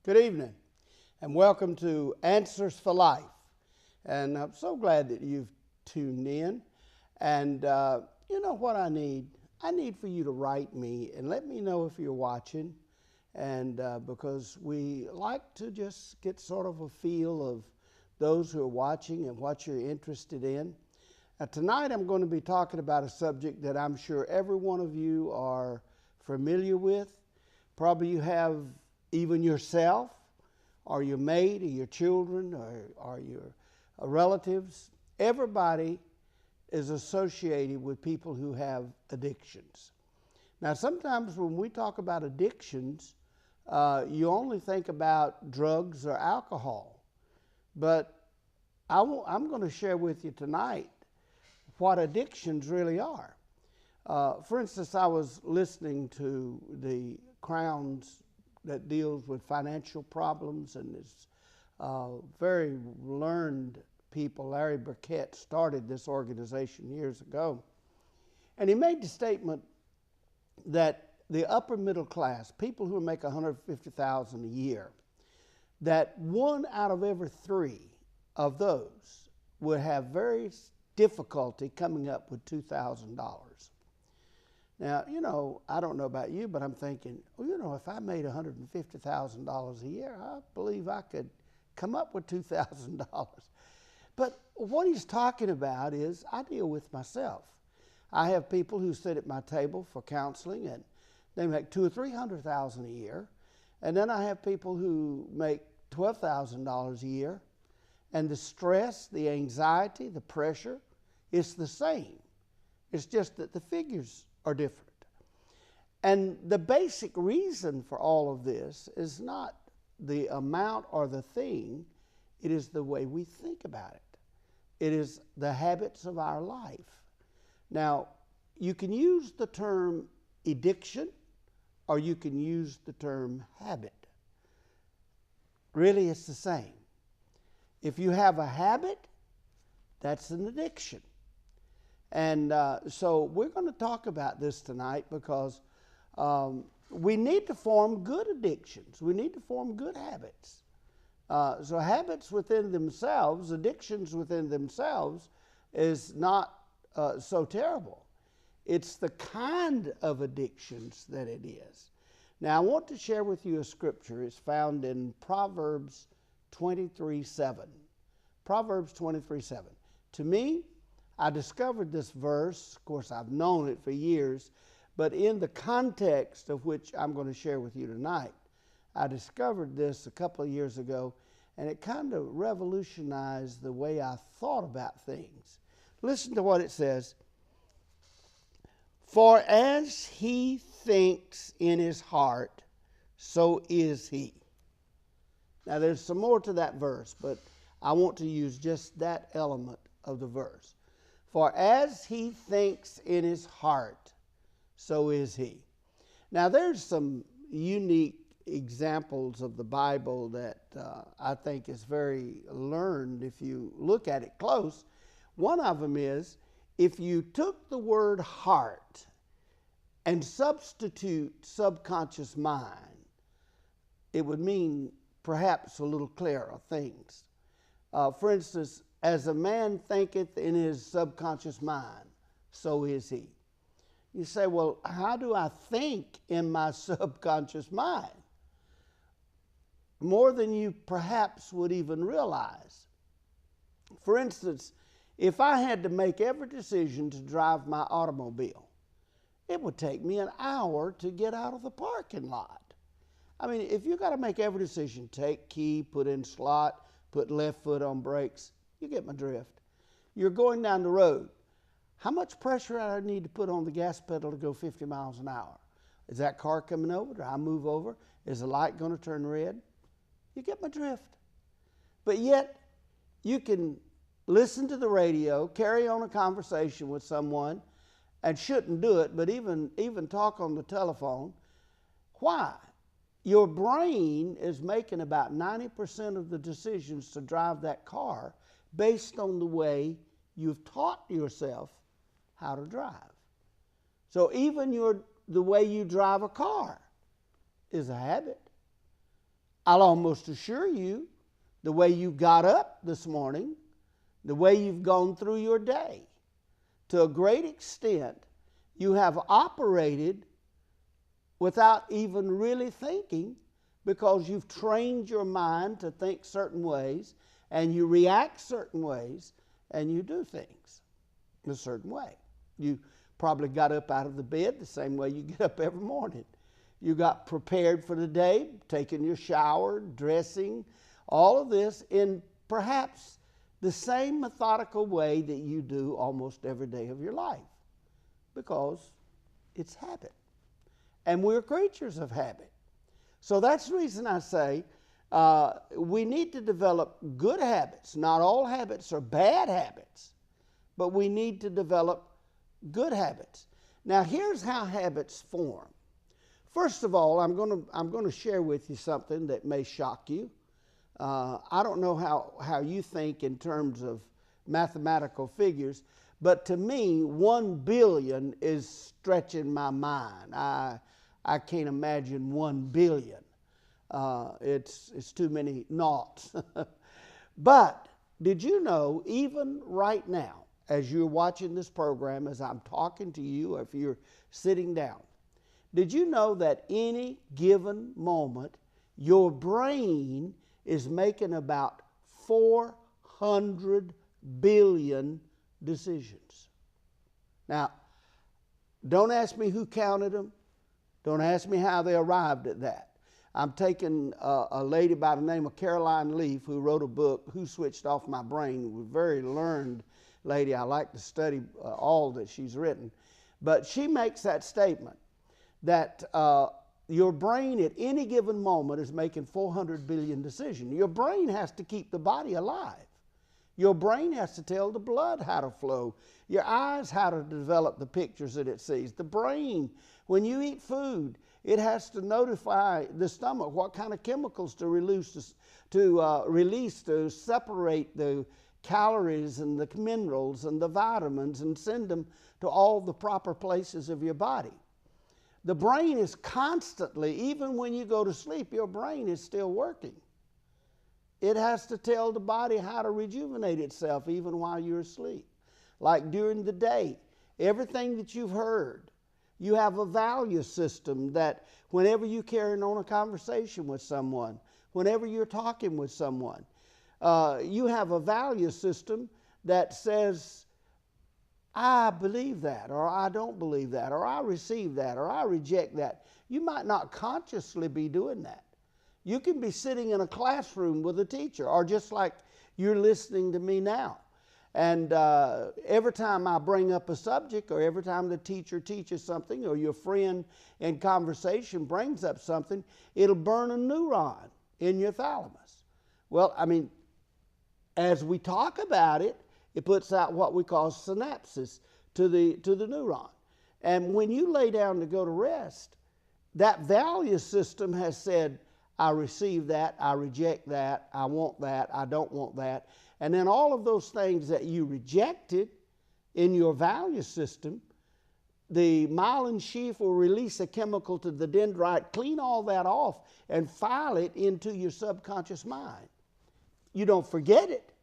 Good evening, and welcome to Answers for Life. And I'm so glad that you've tuned in. And you know what I need? I need for you to write me and let me know if you're watching. And because we like to just get sort of a feel of those who are watching and what you're interested in. Tonight I'm going to be talking about a subject that I'm sure every one of you are familiar with. Probably you have even yourself, or your mate, or your children, or your relatives. Everybody is associated with people who have addictions. Now, sometimes when we talk about addictions, you only think about drugs or alcohol. But I'm going to share with you tonight what addictions really are. For instance, I was listening to the Crown's that deals with financial problems, and is very learned people. Larry Burkett started this organization years ago, and he made the statement that the upper middle class, people who make $150,000 a year, that 1 out of every 3 of those would have very difficulty coming up with $2,000. Now, you know, I don't know about you, but I'm thinking, well, you know, if I made $150,000 a year, I believe I could come up with $2,000. But what he's talking about is I deal with myself. I have people who sit at my table for counseling, and they make $200,000 or $300,000 a year. And then I have people who make $12,000 a year. And the stress, the anxiety, the pressure, it's the same. It's just that the figures are different. And the basic reason for all of this is not the amount or the thing, it is the way we think about it. It is the habits of our life. Now, you can use the term addiction or you can use the term habit. Really, it's the same. If you have a habit, that's an addiction. And so we're going to talk about this tonight because we need to form good addictions. We need to form good habits. So habits within themselves, addictions within themselves, is not so terrible. It's the kind of addictions that it is. Now, I want to share with you a scripture. It's found in Proverbs 23:7. Proverbs 23:7. To me, I discovered this verse. Of course, I've known it for years, but in the context of which I'm going to share with you tonight, I discovered this a couple of years ago, and it kind of revolutionized the way I thought about things. Listen to what it says. For as he thinks in his heart, so is he. Now, there's some more to that verse, but I want to use just that element of the verse. For as he thinks in his heart, so is he. Now, there's some unique examples of the Bible that I think is very learned if you look at it close. One of them is, if you took the word heart and substitute subconscious mind, it would mean perhaps a little clearer things. For instance, as a man thinketh in his subconscious mind, so is he. You say, well, how do I think in my subconscious mind? More than you perhaps would even realize. For instance, if I had to make every decision to drive my automobile, it would take me an hour to get out of the parking lot. I mean, if you got to make every decision, take key, put in slot, put left foot on brakes, you get my drift. You're going down the road. How much pressure do I need to put on the gas pedal to go 50 miles an hour? Is that car coming over? Do I move over? Is the light going to turn red? You get my drift. But yet, you can listen to the radio, carry on a conversation with someone, and shouldn't do it, but even talk on the telephone. Why? Your brain is making about 90% of the decisions to drive that car based on the way you've taught yourself how to drive. So even the way you drive a car is a habit. I'll almost assure you, the way you got up this morning, the way you've gone through your day, to a great extent, you have operated without even really thinking, because you've trained your mind to think certain ways, and you react certain ways, and you do things in a certain way. You probably got up out of the bed the same way you get up every morning. You got prepared for the day, taking your shower, dressing, all of this in perhaps the same methodical way that you do almost every day of your life, because it's habit. And we're creatures of habit. So that's the reason I say we need to develop good habits. Not all habits are bad habits, but we need to develop good habits. Now, here's how habits form. First of all, I'm going to share with you something that may shock you. I don't know how you think in terms of mathematical figures, but to me, 1 billion is stretching my mind. I can't imagine 1 billion. It's too many naughts. But did you know, even right now, as you're watching this program, as I'm talking to you, if you're sitting down, did you know that any given moment, your brain is making about 400 billion decisions? Now, don't ask me who counted them. Don't ask me how they arrived at that. I'm taking a lady by the name of Caroline Leaf, who wrote a book, Who Switched Off My Brain. A very learned lady. I like to study all that she's written. But she makes that statement that your brain at any given moment is making 400 billion decisions. Your brain has to keep the body alive. Your brain has to tell the blood how to flow. Your eyes how to develop the pictures that it sees. The brain, when you eat food, it has to notify the stomach what kind of chemicals to release to separate the calories and the minerals and the vitamins and send them to all the proper places of your body. The brain is constantly, even when you go to sleep, your brain is still working. It has to tell the body how to rejuvenate itself even while you're asleep. Like during the day, everything that you've heard, you have a value system that whenever you're carrying on a conversation with someone, whenever you're talking with someone, you have a value system that says, I believe that, or I don't believe that, or I receive that, or I reject that. You might not consciously be doing that. You can be sitting in a classroom with a teacher, or just like you're listening to me now. And every time I bring up a subject, or every time the teacher teaches something, or your friend in conversation brings up something, it'll burn a neuron in your thalamus. Well, I mean, as we talk about it, it puts out what we call synapses to the neuron. And when you lay down to go to rest, that value system has said, I receive that, I reject that, I want that, I don't want that. And then all of those things that you rejected in your value system, the myelin sheath will release a chemical to the dendrite, clean all that off, and file it into your subconscious mind. You don't forget it.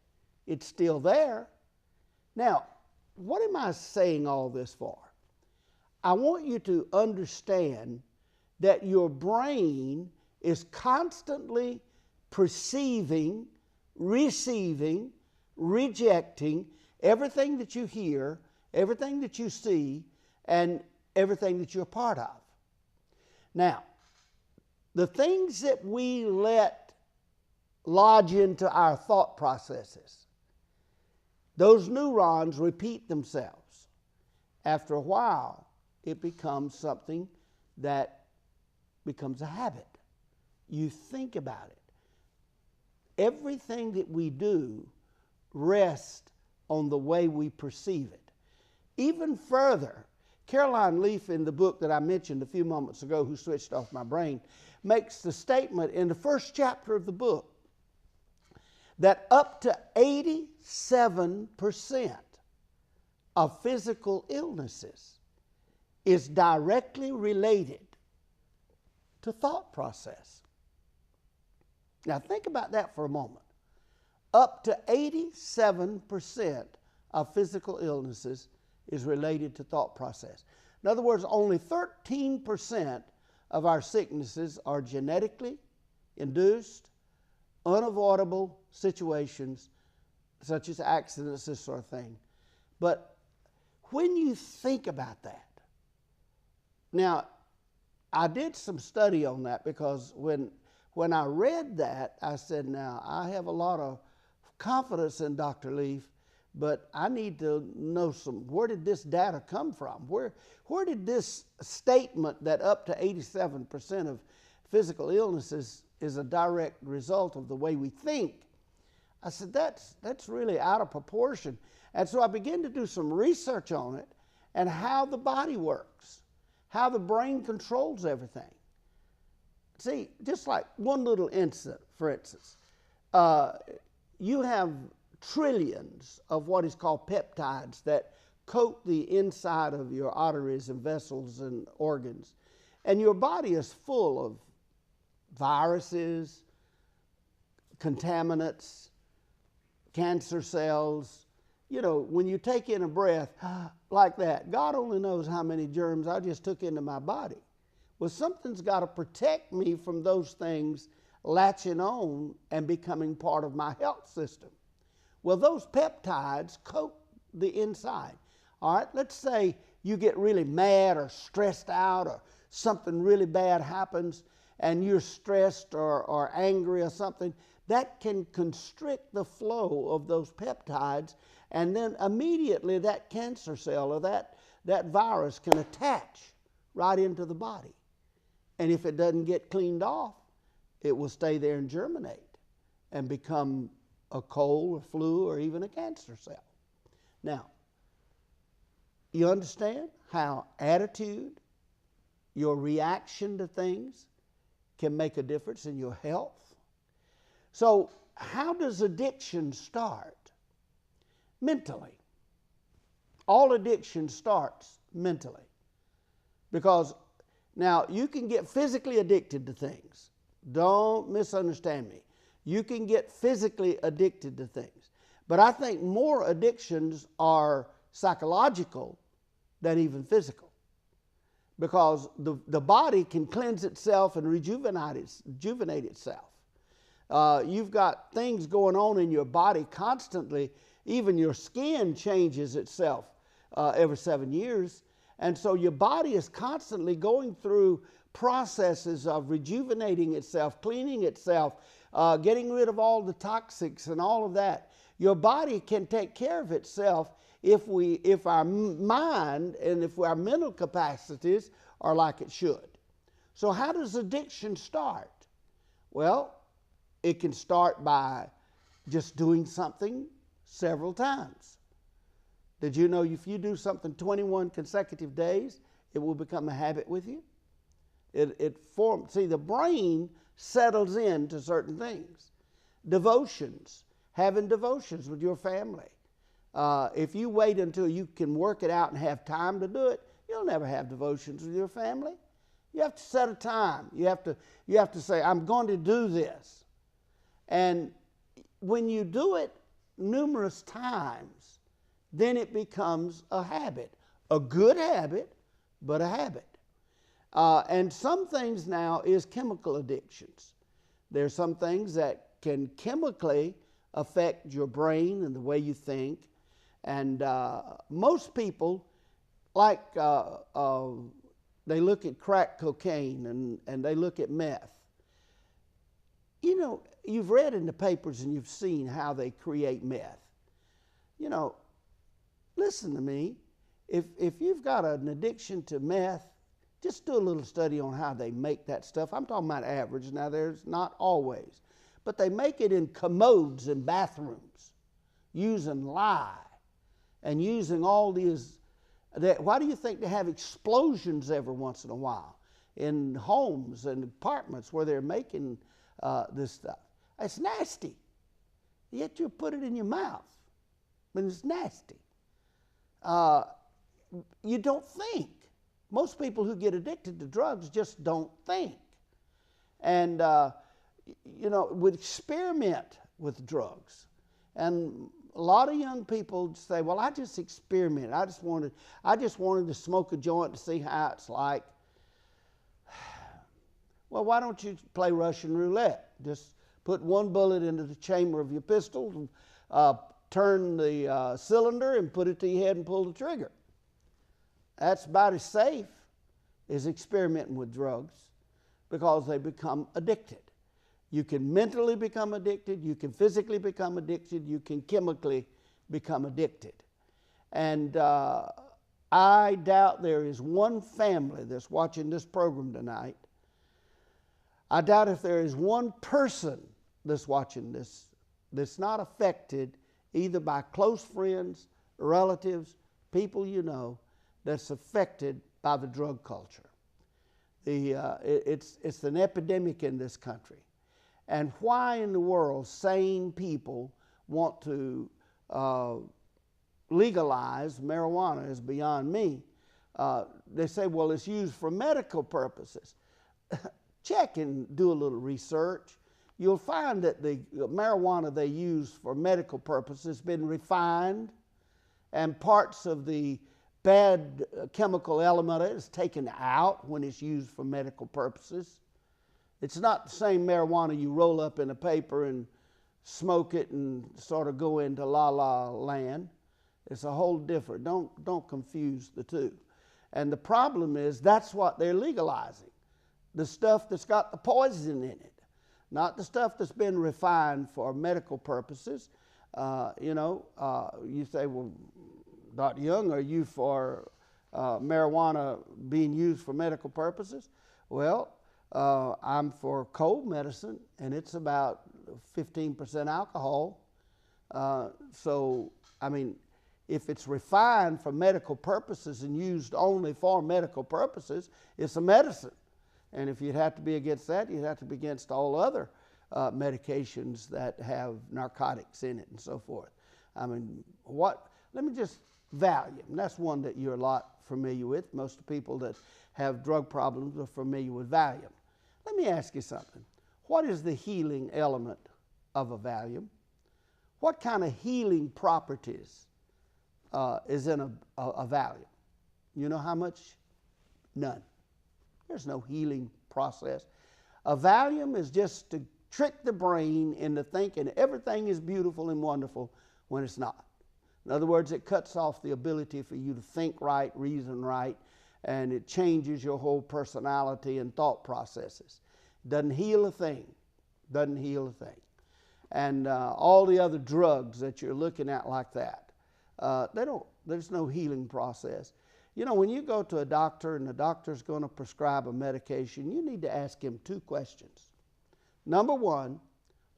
It's still there. Now, what am I saying all this for? I want you to understand that your brain is constantly perceiving, receiving, rejecting everything that you hear, everything that you see, and everything that you're part of. Now, the things that we let lodge into our thought processes, those neurons repeat themselves. After a while, it becomes something that becomes a habit. You think about it. Everything that we do rests on the way we perceive it. Even further, Caroline Leaf, in the book that I mentioned a few moments ago, Who Switched Off My Brain, makes the statement in the first chapter of the book that up to 87% of physical illnesses is directly related to thought process. Now think about that for a moment. Up to 87% of physical illnesses is related to thought process. In other words, only 13% of our sicknesses are genetically induced, unavoidable situations such as accidents, this sort of thing. But when you think about that, now I did some study on that, because when I read that, I said, now I have a lot of confidence in Dr. Leaf, but I need to know where did this data come from? Where did this statement that up to 87% of physical illnesses is a direct result of the way we think? I said, that's really out of proportion. And so I began to do some research on it and how the body works, how the brain controls everything. See, just like one little incident, for instance, you have trillions of what is called peptides that coat the inside of your arteries and vessels and organs. And your body is full of viruses, contaminants, cancer cells. You know, when you take in a breath like that, God only knows how many germs I just took into my body. Well, something's got to protect me from those things latching on and becoming part of my health system. Well, those peptides coat the inside. All right, let's say you get really mad or stressed out, or something really bad happens and you're stressed or angry or something. That can constrict the flow of those peptides, and then immediately that cancer cell or that virus can attach right into the body. And if it doesn't get cleaned off, it will stay there and germinate and become a cold or flu or even a cancer cell. Now, you understand how attitude, your reaction to things, can make a difference in your health? So, how does addiction start? Mentally. All addiction starts mentally. Because now you can get physically addicted to things. Don't misunderstand me. You can get physically addicted to things. But I think more addictions are psychological than even physical. Because the body can cleanse itself and rejuvenate itself. You've got things going on in your body constantly. Even your skin changes itself every 7 years. And so your body is constantly going through processes of rejuvenating itself, cleaning itself, getting rid of all the toxics and all of that. Your body can take care of itself if our mind and if our mental capacities are like it should. So how does addiction start? Well, it can start by just doing something several times. Did you know if you do something 21 consecutive days, it will become a habit with you? See, the brain settles into certain things. Devotions, having devotions with your family. If you wait until you can work it out and have time to do it, you'll never have devotions with your family. You have to set a time. You have to say, I'm going to do this. And when you do it numerous times, then it becomes a habit. A good habit, but a habit. And some things now is chemical addictions. There's some things that can chemically affect your brain and the way you think. And most people, like they look at crack cocaine and they look at meth. You know, you've read in the papers and you've seen how they create meth. You know, listen to me. If you've got an addiction to meth, just do a little study on how they make that stuff. I'm talking about average. Now, there's not always. But they make it in commodes in bathrooms, using lye and using all these. Why do you think they have explosions every once in a while in homes and apartments where they're making this stuff? It's nasty. Yet you put it in your mouth. But it's nasty. You don't think. Most people who get addicted to drugs just don't think. And would experiment with drugs. And a lot of young people say, well, I just experimented. I just wanted to smoke a joint to see how it's like. Well, why don't you play Russian roulette? Just put one bullet into the chamber of your pistol, turn the cylinder and put it to your head and pull the trigger. That's about as safe as experimenting with drugs, because they become addicted. You can mentally become addicted, you can physically become addicted, you can chemically become addicted. And I doubt there is one family that's watching this program tonight. I doubt if there is one person that's watching this that's not affected either by close friends, relatives, people you know, that's affected by the drug culture. It's an epidemic in this country. And why in the world sane people want to legalize marijuana is beyond me. They say, well, it's used for medical purposes. Check and do a little research. You'll find that the marijuana they use for medical purposes has been refined, and parts of the bad chemical element is taken out when it's used for medical purposes. It's not the same marijuana you roll up in a paper and smoke it and sort of go into la-la land. It's a whole different. Don't confuse the two. And the problem is that's what they're legalizing. The stuff that's got the poison in it, not the stuff that's been refined for medical purposes. You say, well, Dr. Young, are you for marijuana being used for medical purposes? Well, I'm for cold medicine, and it's about 15% alcohol. So, I mean, if it's refined for medical purposes and used only for medical purposes, it's a medicine. And if you'd have to be against that, you'd have to be against all other medications that have narcotics in it and so forth. I mean, let me just, Valium. That's one that you're a lot familiar with. Most people that have drug problems are familiar with Valium. Let me ask you something. What is the healing element of a Valium? What kind of healing properties is in a Valium? You know how much? None. There's no healing process. A Valium is just to trick the brain into thinking everything is beautiful and wonderful when it's not. In other words, it cuts off the ability for you to think right, reason right, and it changes your whole personality and thought processes. Doesn't heal a thing. Doesn't heal a thing. And all the other drugs that you're looking at like that, there's no healing process. You know, when you go to a doctor and the doctor's going to prescribe a medication, you need to ask him two questions. Number one,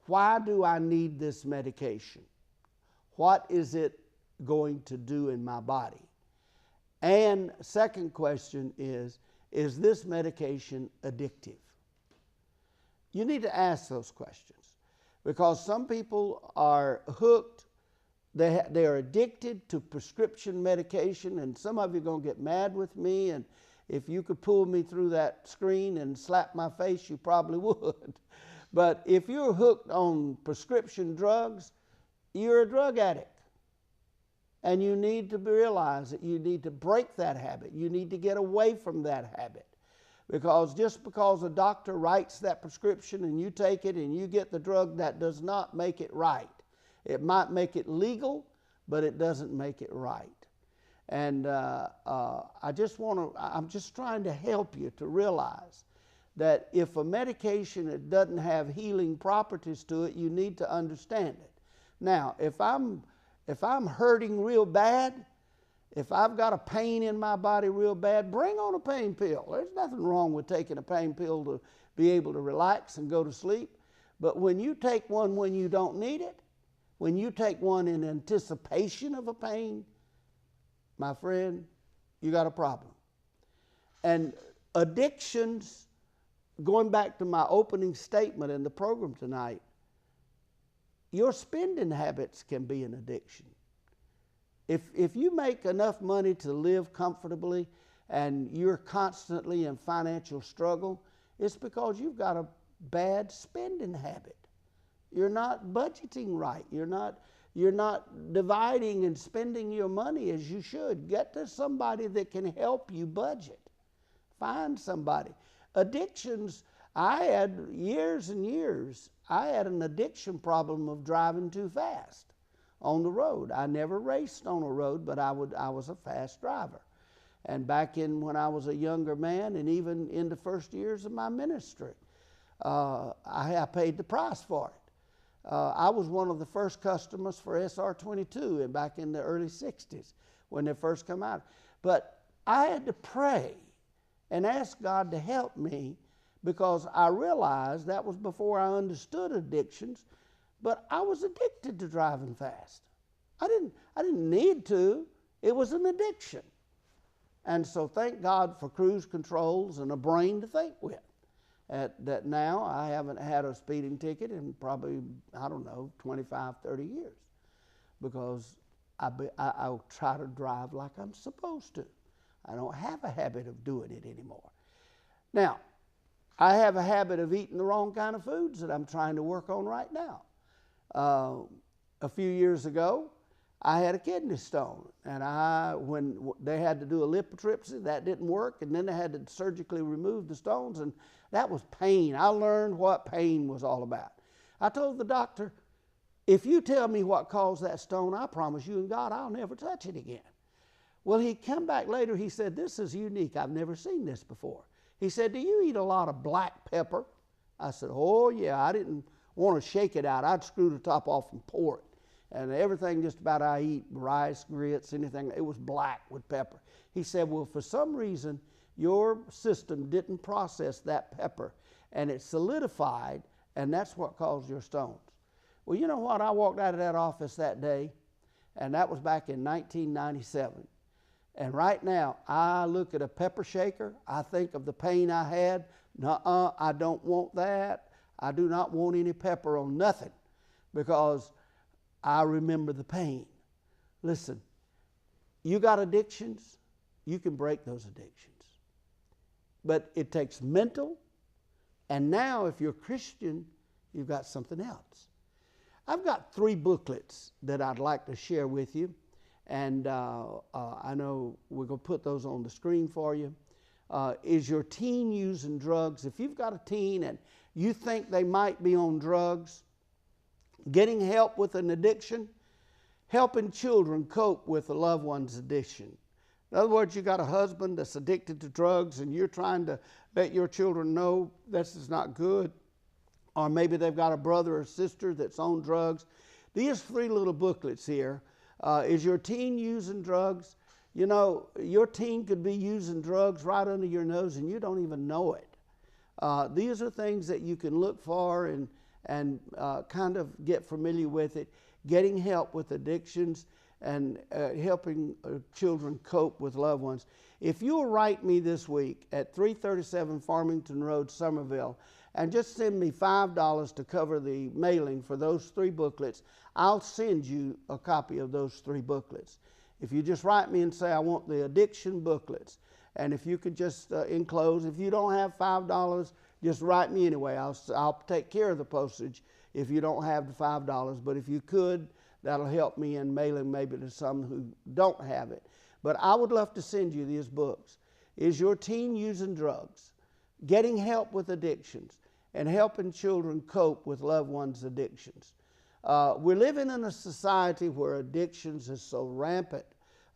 why do I need this medication? What is it going to do in my body? And second question is this medication addictive? You need to ask those questions, because some people are hooked. They are addicted to prescription medication, and some of you are going to get mad with me, and if you could pull me through that screen and slap my face, you probably would. But if you're hooked on prescription drugs, you're a drug addict. And you need to realize that you need to break that habit. You need to get away from that habit. Because just because a doctor writes that prescription and you take it and you get the drug, that does not make it right. It might make it legal, but it doesn't make it right. And I'm just trying to help you to realize that if a medication that doesn't have healing properties to it, you need to understand it. Now, if I'm hurting real bad, if I've got a pain in my body real bad, bring on a pain pill. There's nothing wrong with taking a pain pill to be able to relax and go to sleep. But when you take one when you don't need it, when you take one in anticipation of a pain, my friend, you got a problem. And addictions, going back to my opening statement in the program tonight, your spending habits can be an addiction. If you make enough money to live comfortably and you're constantly in financial struggle, it's because you've got a bad spending habit. You're not budgeting right. You're not dividing and spending your money as you should. Get to somebody that can help you budget. Find somebody. Addictions, I had years and years, I had an addiction problem of driving too fast on the road. I never raced on a road, but I was a fast driver. And back when I was a younger man, and even in the first years of my ministry, I paid the price for it. I was one of the first customers for SR22 back in the early 60s when they first come out. But I had to pray and ask God to help me, because I realized that was before I understood addictions, but I was addicted to driving fast. I didn't need to. It was an addiction. And so thank God for cruise controls and a brain to think with. That now I haven't had a speeding ticket in probably, 25, 30 years, because I'll try to drive like I'm supposed to. I don't have a habit of doing it anymore. Now, I have a habit of eating the wrong kind of foods that I'm trying to work on right now. A few years ago, I had a kidney stone, and when they had to do a lithotripsy, that didn't work, and then they had to surgically remove the stones, and that was pain. I learned what pain was all about. I told the doctor, if you tell me what caused that stone, I promise you and God I'll never touch it again. Well, he came back later, he said, this is unique. I've never seen this before. He said, do you eat a lot of black pepper? I said, oh yeah, I didn't want to shake it out. I'd screw the top off and pour it. And everything just about I eat, rice, grits, anything, it was black with pepper. He said, well, for some reason, your system didn't process that pepper, and it solidified, and that's what caused your stones. Well, you know what? I walked out of that office that day, and that was back in 1997. And right now, I look at a pepper shaker, I think of the pain I had. Nuh-uh, I don't want that. I do not want any pepper on nothing, because I remember the pain. Listen, you got addictions, you can break those addictions. But it takes mental, and now if you're a Christian, you've got something else. I've got 3 booklets that I'd like to share with you, and I know we're going to put those on the screen for you. Is your teen using drugs? If you've got a teen and you think they might be on drugs, getting help with an addiction, helping children cope with a loved one's addiction. In other words, you got a husband that's addicted to drugs and you're trying to let your children know this is not good. Or maybe they've got a brother or sister that's on drugs. These 3 little booklets here. Is your teen using drugs? You know, your teen could be using drugs right under your nose and you don't even know it. These are things that you can look for and kind of get familiar with it. Getting help with addictions and helping children cope with loved ones. If you'll write me this week at 337 Farmington Road, Somerville, and just send me $5 to cover the mailing for those 3 booklets, I'll send you a copy of those 3 booklets. If you just write me and say, I want the addiction booklets, and if you could just enclose, if you don't have $5, just write me anyway. I'll take care of the postage if you don't have the $5, but if you could, that'll help me in mailing maybe to some who don't have it. But I would love to send you these books. Is your teen using drugs? Getting help with addictions, and helping children cope with loved ones' addictions. We're living in a society where addictions is so rampant.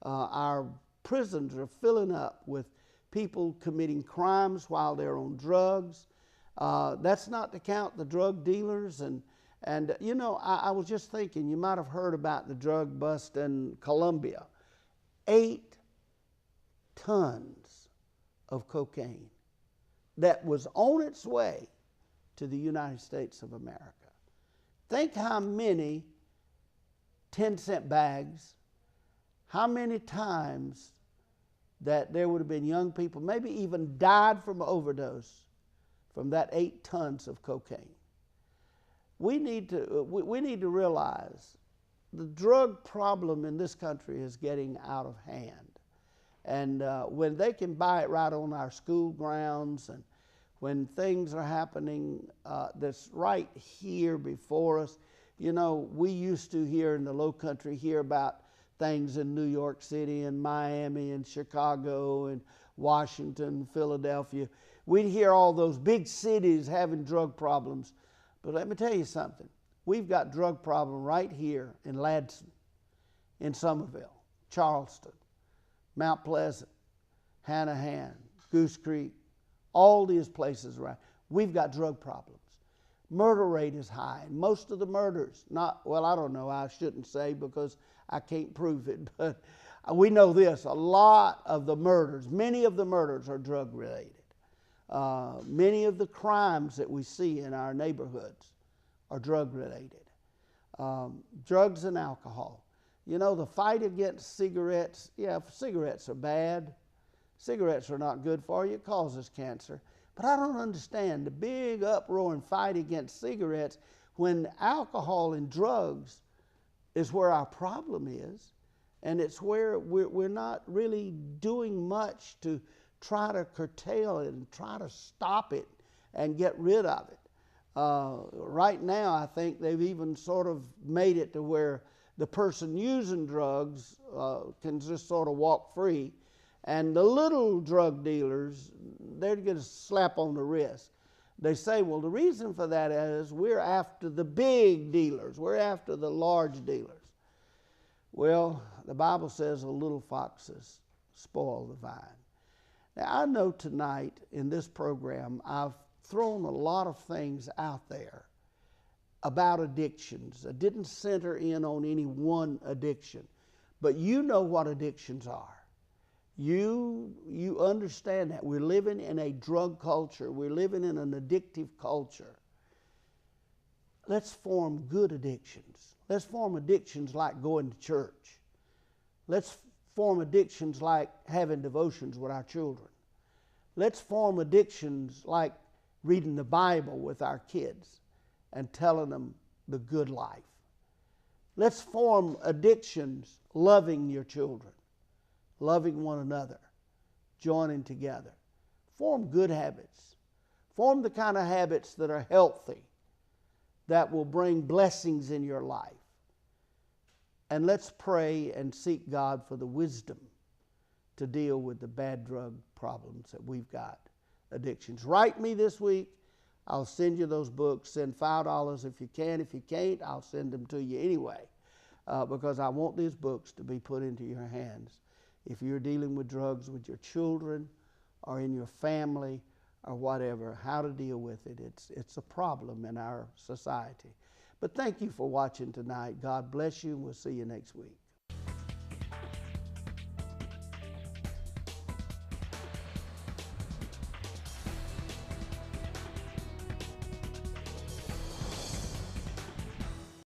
Our prisons are filling up with people committing crimes while they're on drugs. That's not to count the drug dealers. And you know, I was just thinking, you might have heard about the drug bust in Colombia. 8 tons of cocaine that was on its way to the United States of America. Think how many 10-cent bags, how many times that there would have been young people, maybe even died from overdose from that 8 tons of cocaine. We need to realize the drug problem in this country is getting out of hand. And when they can buy it right on our school grounds, and when things are happening that's right here before us. You know, we used to here in the Low Country hear about things in New York City and Miami and Chicago and Washington, Philadelphia. We'd hear all those big cities having drug problems. But let me tell you something. We've got drug problem right here in Ladson, in Somerville, Charleston, Mount Pleasant, Hanahan, Goose Creek, all these places around. We've got drug problems. Murder rate is high. Most of the murders, well, I don't know, I shouldn't say because I can't prove it, but we know this, a lot of the murders, many of the murders are drug related. Many of the crimes that we see in our neighborhoods are drug related. Drugs and alcohol. You know, the fight against cigarettes, yeah, cigarettes are bad. Cigarettes are not good for you. It causes cancer. But I don't understand the big uproaring fight against cigarettes when alcohol and drugs is where our problem is. And it's where we're not really doing much to try to curtail it and try to stop it and get rid of it. Right now, I think they've even sort of made it to where the person using drugs can just sort of walk free. And the little drug dealers, they're get a slap on the wrist. They say, well, the reason for that is we're after the big dealers. We're after the large dealers. Well, the Bible says the little foxes spoil the vine. Now, I know tonight in this program, I've thrown a lot of things out there about addictions. I didn't center in on any one addiction, but you know what addictions are. You understand that. We're living in a drug culture. We're living in an addictive culture. Let's form good addictions. Let's form addictions like going to church. Let's form addictions like having devotions with our children. Let's form addictions like reading the Bible with our kids and telling them the good life. Let's form addictions loving your children, loving one another, joining together. Form good habits. Form the kind of habits that are healthy, that will bring blessings in your life. And let's pray and seek God for the wisdom to deal with the bad drug problems that we've got, addictions. Write me this week. I'll send you those books. Send $5 if you can. If you can't, I'll send them to you anyway, because I want these books to be put into your hands. If you're dealing with drugs with your children or in your family or whatever, how to deal with it. It's a problem in our society. But thank you for watching tonight. God bless you, and we'll see you next week.